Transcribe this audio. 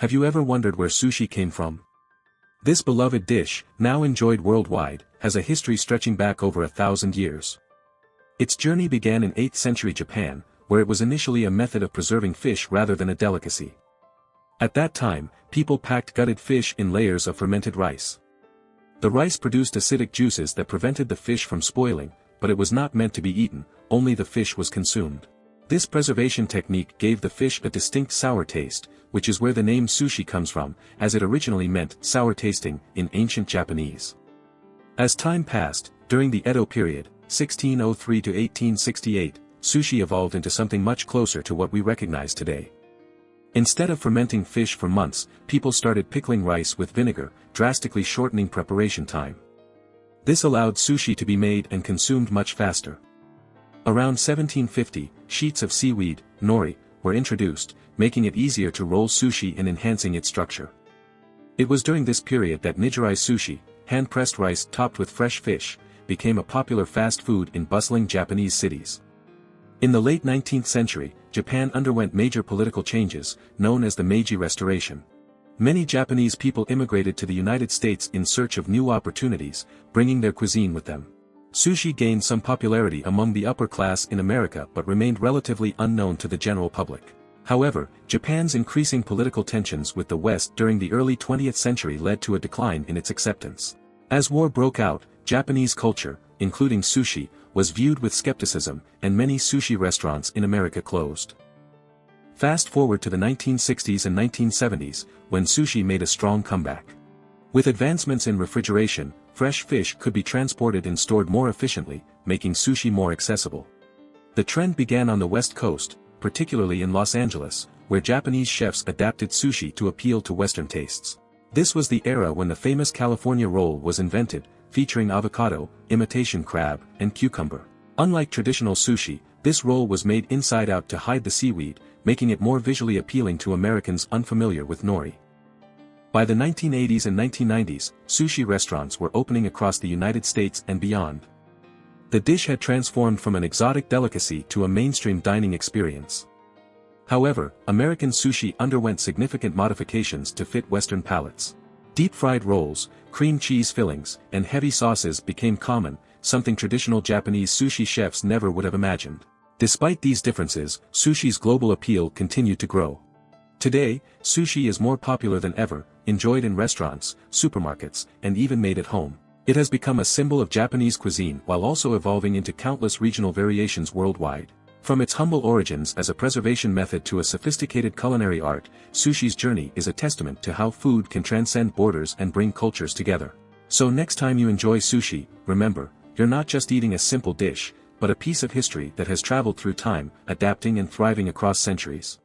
Have you ever wondered where sushi came from? This beloved dish, now enjoyed worldwide, has a history stretching back over 1,000 years. Its journey began in 8th century Japan, where it was initially a method of preserving fish rather than a delicacy. At that time, people packed gutted fish in layers of fermented rice. The rice produced acidic juices that prevented the fish from spoiling, but it was not meant to be eaten, only the fish was consumed. This preservation technique gave the fish a distinct sour taste, which is where the name sushi comes from, as it originally meant sour tasting in ancient Japanese. As time passed, during the Edo period, 1603 to 1868, sushi evolved into something much closer to what we recognize today. Instead of fermenting fish for months, people started pickling rice with vinegar, drastically shortening preparation time. This allowed sushi to be made and consumed much faster. Around 1750, sheets of seaweed, nori, were introduced, making it easier to roll sushi and enhancing its structure. It was during this period that nigiri sushi, hand-pressed rice topped with fresh fish, became a popular fast food in bustling Japanese cities. In the late 19th century, Japan underwent major political changes, known as the Meiji Restoration. Many Japanese people immigrated to the United States in search of new opportunities, bringing their cuisine with them. Sushi gained some popularity among the upper class in America but remained relatively unknown to the general public. However, Japan's increasing political tensions with the West during the early 20th century led to a decline in its acceptance. As war broke out, Japanese culture, including sushi, was viewed with skepticism, and many sushi restaurants in America closed. Fast forward to the 1960s and 1970s, when sushi made a strong comeback. With advancements in refrigeration, fresh fish could be transported and stored more efficiently, making sushi more accessible. The trend began on the West Coast, particularly in Los Angeles, where Japanese chefs adapted sushi to appeal to Western tastes. This was the era when the famous California roll was invented, featuring avocado, imitation crab, and cucumber. Unlike traditional sushi, this roll was made inside out to hide the seaweed, making it more visually appealing to Americans unfamiliar with nori. By the 1980s and 1990s, sushi restaurants were opening across the United States and beyond. The dish had transformed from an exotic delicacy to a mainstream dining experience. However, American sushi underwent significant modifications to fit Western palates. Deep-fried rolls, cream cheese fillings, and heavy sauces became common, something traditional Japanese sushi chefs never would have imagined. Despite these differences, sushi's global appeal continued to grow. Today, sushi is more popular than ever, enjoyed in restaurants, supermarkets, and even made at home. It has become a symbol of Japanese cuisine while also evolving into countless regional variations worldwide. From its humble origins as a preservation method to a sophisticated culinary art, sushi's journey is a testament to how food can transcend borders and bring cultures together. So next time you enjoy sushi, remember, you're not just eating a simple dish, but a piece of history that has traveled through time, adapting and thriving across centuries.